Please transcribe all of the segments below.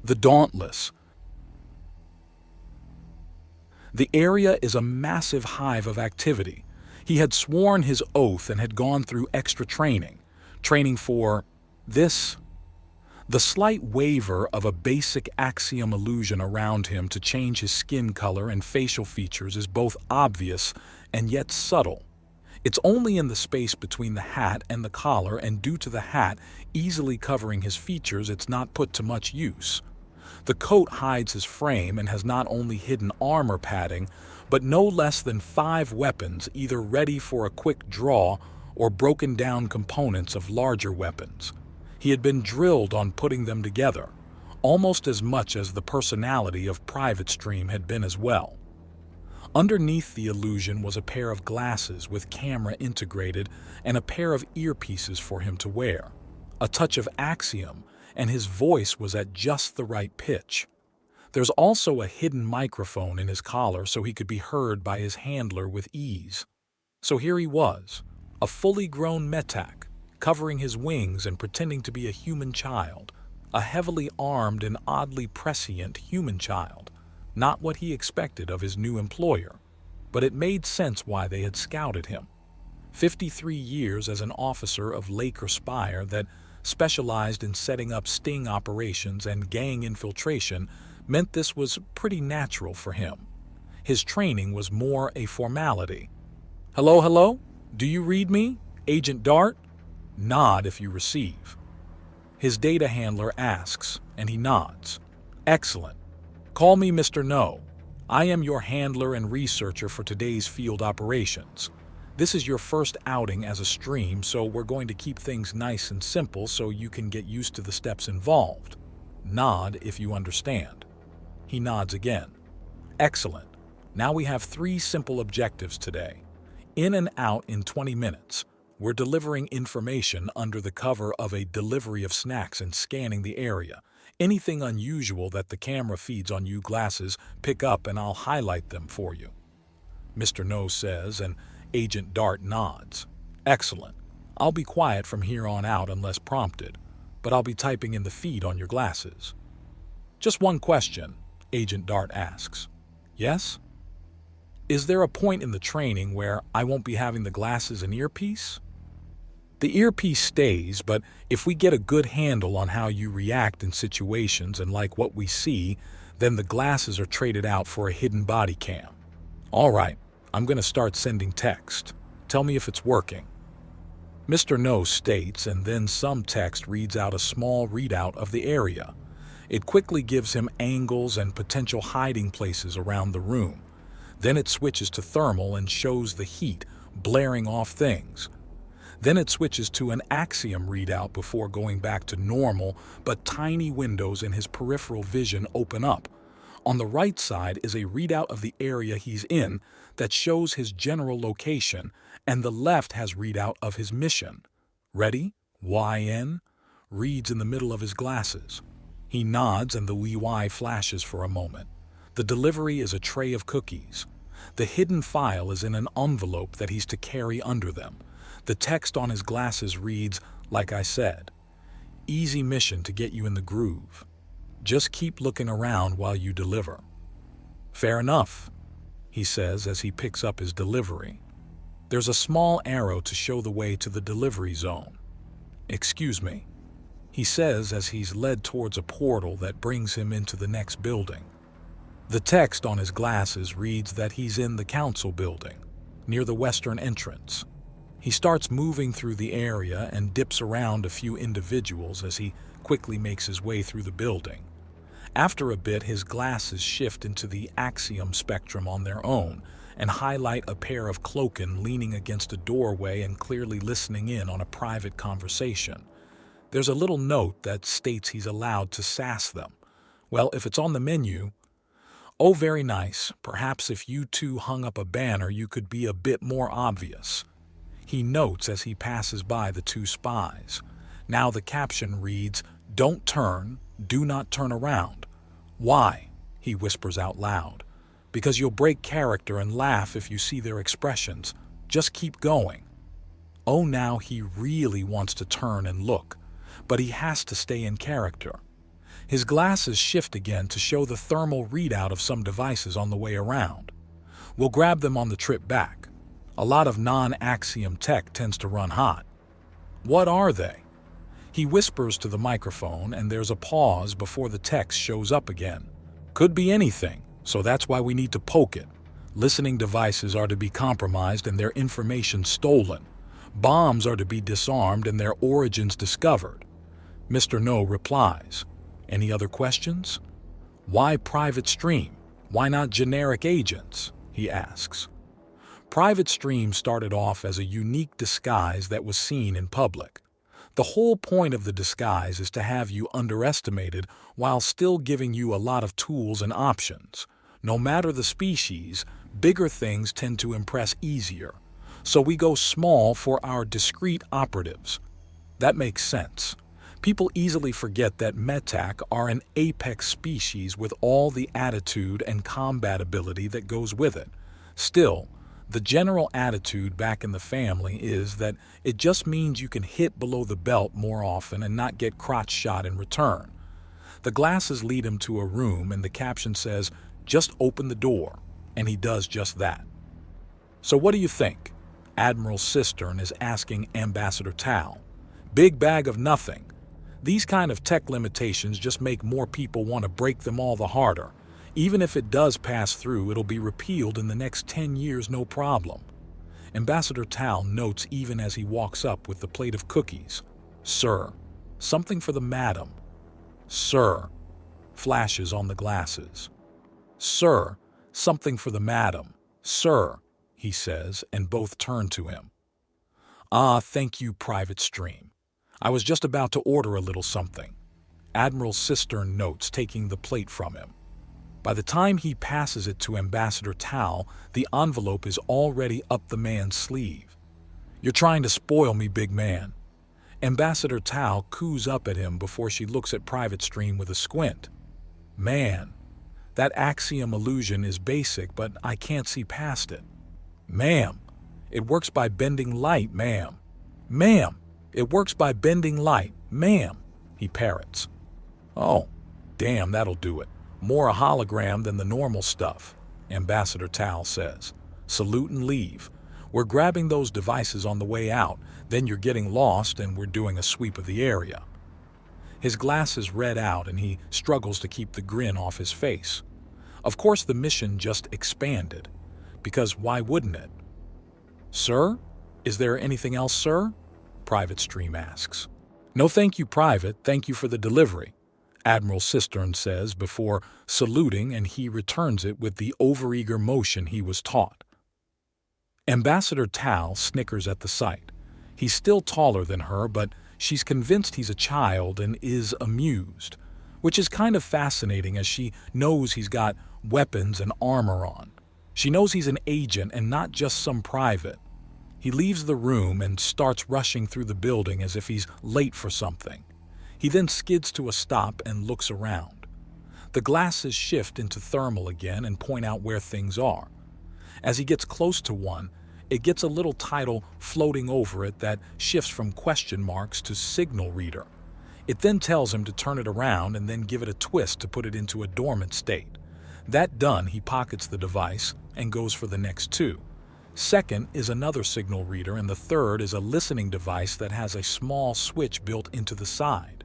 The Dauntless. The area is a massive hive of activity. He had sworn his oath and had gone through extra training for this. The slight waver of a basic axiom illusion around him to change his skin color and facial features is both obvious and yet subtle. It's only in the space between the hat and the collar, and due to the hat easily covering his features, it's not put to much use. The coat hides his frame and has not only hidden armor padding, but no less than 5 weapons either ready for a quick draw or broken down components of larger weapons. He had been drilled on putting them together, almost as much as the personality of Private Stream had been as well. Underneath the illusion was a pair of glasses with camera integrated and a pair of earpieces for him to wear. A touch of axiom, and his voice was at just the right pitch. There's also a hidden microphone in his collar so he could be heard by his handler with ease. So here he was, a fully grown metak, covering his wings and pretending to be a human child, a heavily armed and oddly prescient human child. Not what he expected of his new employer, but it made sense why they had scouted him. 53 years as an officer of Laker Spire that specialized in setting up sting operations and gang infiltration meant this was pretty natural for him. His training was more a formality. Hello, hello? Do you read me, Agent Dart? Nod if you receive. His data handler asks, and he nods. Excellent. Call me Mr. No. I am your handler and researcher for today's field operations. This is your first outing as a stream, so we're going to keep things nice and simple so you can get used to the steps involved. Nod if you understand. He nods again. Excellent. Now we have 3 simple objectives today. In and out in 20 minutes. We're delivering information under the cover of a delivery of snacks and scanning the area. Anything unusual that the camera feeds on you glasses, pick up and I'll highlight them for you. Mr. No says, and Agent Dart nods. Excellent. I'll be quiet from here on out unless prompted, but I'll be typing in the feed on your glasses. Just one question, Agent Dart asks. Yes? Is there a point in the training where I won't be having the glasses and earpiece? The earpiece stays, but if we get a good handle on how you react in situations and like what we see, then the glasses are traded out for a hidden body cam. All right, I'm going to start sending text. Tell me if it's working. Mr. No states, and then some text reads out a small readout of the area. It quickly gives him angles and potential hiding places around the room. Then it switches to thermal and shows the heat blaring off things. Then it switches to an axiom readout before going back to normal, but tiny windows in his peripheral vision open up. On the right side is a readout of the area he's in that shows his general location, and the left has readout of his mission. Ready? YN? Reads in the middle of his glasses. He nods and the Y flashes for a moment. The delivery is a tray of cookies. The hidden file is in an envelope that he's to carry under them. The text on his glasses reads, like I said, easy mission to get you in the groove. Just keep looking around while you deliver. Fair enough, he says as he picks up his delivery. There's a small arrow to show the way to the delivery zone. Excuse me, he says as he's led towards a portal that brings him into the next building. The text on his glasses reads that he's in the council building, near the western entrance. He starts moving through the area and dips around a few individuals as he quickly makes his way through the building. After a bit, his glasses shift into the axiom spectrum on their own and highlight a pair of cloaked leaning against a doorway and clearly listening in on a private conversation. There's a little note that states he's allowed to sass them. Well, if it's on the menu, oh, very nice. Perhaps if you two hung up a banner, you could be a bit more obvious. He notes as he passes by the 2 spies. Now the caption reads, "Don't turn, do not turn around." Why? He whispers out loud. Because you'll break character and laugh if you see their expressions. Just keep going. Oh, now he really wants to turn and look, but he has to stay in character. His glasses shift again to show the thermal readout of some devices on the way around. We'll grab them on the trip back. A lot of non-Axiom tech tends to run hot. What are they? He whispers to the microphone, and there's a pause before the text shows up again. Could be anything, so that's why we need to poke it. Listening devices are to be compromised and their information stolen. Bombs are to be disarmed and their origins discovered. Mr. No replies. Any other questions? Why private stream? Why not generic agents? He asks. Private stream started off as a unique disguise that was seen in public. The whole point of the disguise is to have you underestimated while still giving you a lot of tools and options. No matter the species, bigger things tend to impress easier. So we go small for our discreet operatives. That makes sense. People easily forget that Metak are an apex species with all the attitude and combat ability that goes with it. Still, the general attitude back in the family is that it just means you can hit below the belt more often and not get crotch shot in return. The glasses lead him to a room and the caption says, "Just open the door," and he does just that. So what do you think? Admiral Cistern is asking Ambassador Tal. Big bag of nothing. These kind of tech limitations just make more people want to break them all the harder. Even if it does pass through, it'll be repealed in the next 10 years, no problem. Ambassador Tal notes even as he walks up with the plate of cookies. "Sir, something for the madam." "Sir," flashes on the glasses. "Sir, something for the madam." "Sir," he says, and both turn to him. "Ah, thank you, Private Stream. I was just about to order a little something." Admiral Cistern notes, taking the plate from him. By the time he passes it to Ambassador Tal, the envelope is already up the man's sleeve. "You're trying to spoil me, big man." Ambassador Tal coos up at him before she looks at Private Stream with a squint. "Man, that Axiom illusion is basic, but I can't see past it." "Ma'am, it works by bending light, ma'am." "Ma'am, it works by bending light, ma'am," he parrots. "Oh, damn, that'll do it. More a hologram than the normal stuff," Ambassador Tal says. "Salute and leave. We're grabbing those devices on the way out, then you're getting lost and we're doing a sweep of the area." His glasses red out and he struggles to keep the grin off his face. Of course the mission just expanded, because why wouldn't it? "Sir? Is there anything else, sir?" Private Stream asks. "No thank you, Private. Thank you for the delivery," Admiral Cistern says before saluting, and he returns it with the overeager motion he was taught. Ambassador Tal snickers at the sight. He's still taller than her, but she's convinced he's a child and is amused, which is kind of fascinating as she knows he's got weapons and armor on. She knows he's an agent and not just some private. He leaves the room and starts rushing through the building as if he's late for something. He then skids to a stop and looks around. The glasses shift into thermal again and point out where things are. As he gets close to one, it gets a little title floating over it that shifts from question marks to signal reader. It then tells him to turn it around and then give it a twist to put it into a dormant state. That done, he pockets the device and goes for the next two. Second is another signal reader, and the third is a listening device that has a small switch built into the side.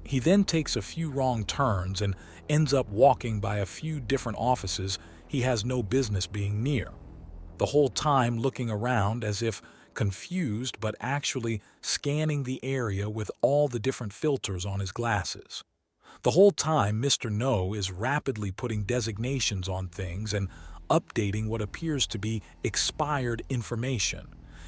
He then takes a few wrong turns and ends up walking by a few different offices he has no business being near, the whole time looking around as if confused but actually scanning the area with all the different filters on his glasses. The whole time Mr. No is rapidly putting designations on things and updating what appears to be expired information,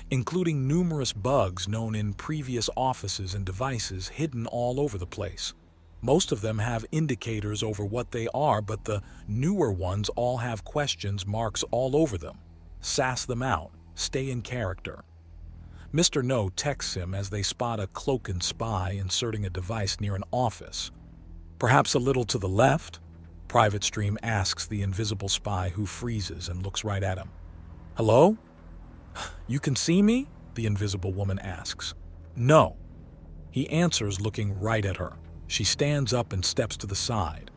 including numerous bugs known in previous offices and devices hidden all over the place. Most of them have indicators over what they are, but the newer ones all have questions marks all over them. Sass them out. Stay in character. Mr. No texts him as they spot a cloaked spy inserting a device near an office. "Perhaps a little to the left?" Private Stream asks the invisible spy, who freezes and looks right at him. "Hello? You can see me?" the invisible woman asks. "No." He answers, looking right at her. She stands up and steps to the side.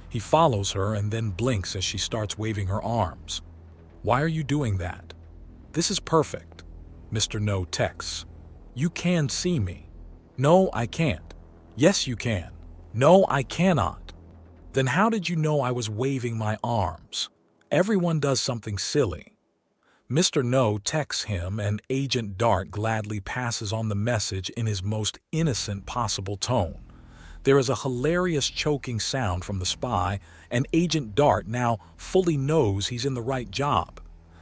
He follows her and then blinks as she starts waving her arms. "Why are you doing that?" "This is perfect," Mr. No texts. "You can see me." "No, I can't." "Yes, you can." "No, I cannot." "Then how did you know I was waving my arms?" "Everyone does something silly." Mr. No texts him, and Agent Dart gladly passes on the message in his most innocent possible tone. There is a hilarious choking sound from the spy, and Agent Dart now fully knows he's in the right job.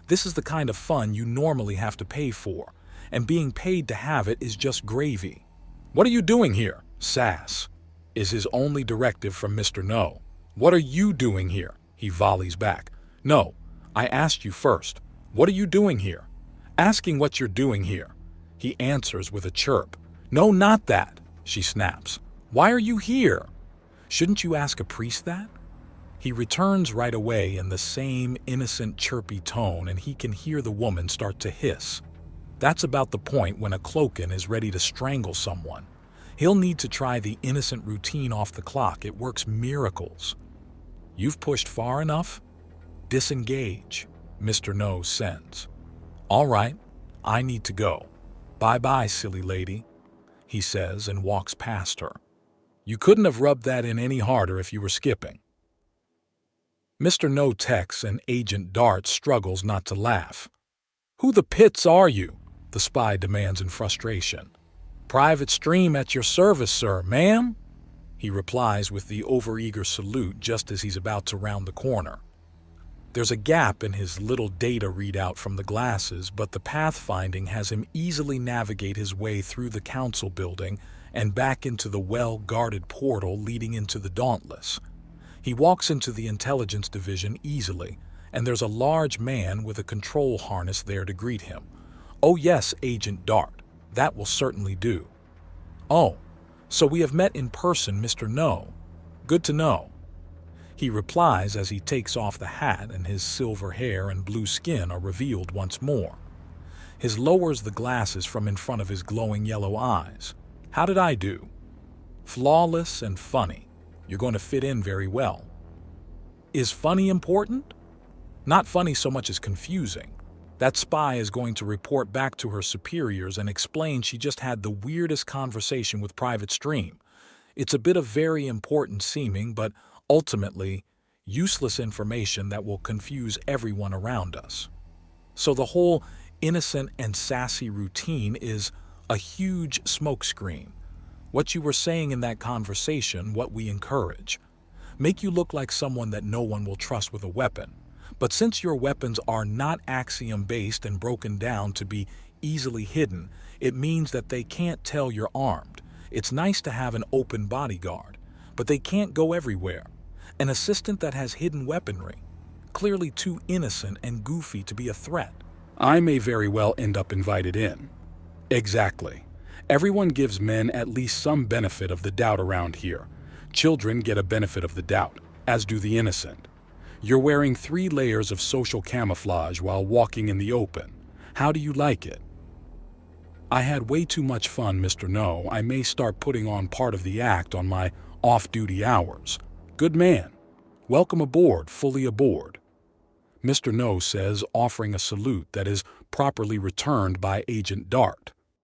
This is the kind of fun you normally have to pay for, and being paid to have it is just gravy. "What are you doing here, Sass?" is his only directive from Mr. No. "What are you doing here?" he volleys back. "No, I asked you first. What are you doing here?" "Asking what you're doing here," he answers with a chirp. "No, not that," she snaps. "Why are you here?" "Shouldn't you ask a priest that?" He returns right away in the same innocent, chirpy tone, and he can hear the woman start to hiss. That's about the point when a cloaked is ready to strangle someone. He'll need to try the innocent routine off the clock. It works miracles. "You've pushed far enough? Disengage," Mr. No sends. "All right, I need to go. Bye-bye, silly lady," he says and walks past her. "You couldn't have rubbed that in any harder if you were skipping." Mr. No texts, and Agent Dart struggles not to laugh. "Who the pits are you?" the spy demands in frustration. "Private Stream at your service, sir, ma'am," he replies with the overeager salute just as he's about to round the corner. There's a gap in his little data readout from the glasses, but the pathfinding has him easily navigate his way through the council building and back into the well-guarded portal leading into the Dauntless. He walks into the intelligence division easily, and there's a large man with a control harness there to greet him. "Oh yes, Agent Dart, that will certainly do." "Oh, so we have met in person, Mr. No. Good to know," he replies as he takes off the hat, and his silver hair and blue skin are revealed once more. He lowers the glasses from in front of his glowing yellow eyes. "How did I do?" "Flawless and funny. You're going to fit in very well." "Is funny important?" "Not funny so much as confusing. That spy is going to report back to her superiors and explain she just had the weirdest conversation with Private Stream. It's a bit of very important seeming, but ultimately useless information that will confuse everyone around us. So the whole innocent and sassy routine is a huge smokescreen. What you were saying in that conversation, what we encourage. Make you look like someone that no one will trust with a weapon. But since your weapons are not axiom-based and broken down to be easily hidden, it means that they can't tell you're armed. It's nice to have an open bodyguard, but they can't go everywhere. An assistant that has hidden weaponry, clearly too innocent and goofy to be a threat. I may very well end up invited in." "Exactly. Everyone gives men at least some benefit of the doubt around here. Children get a benefit of the doubt, as do the innocent. You're wearing 3 layers of social camouflage while walking in the open. How do you like it?" "I had way too much fun, Mr. No. I may start putting on part of the act on my off-duty hours." "Good man. Welcome aboard, fully aboard," Mr. No says, offering a salute that is properly returned by Agent Dart.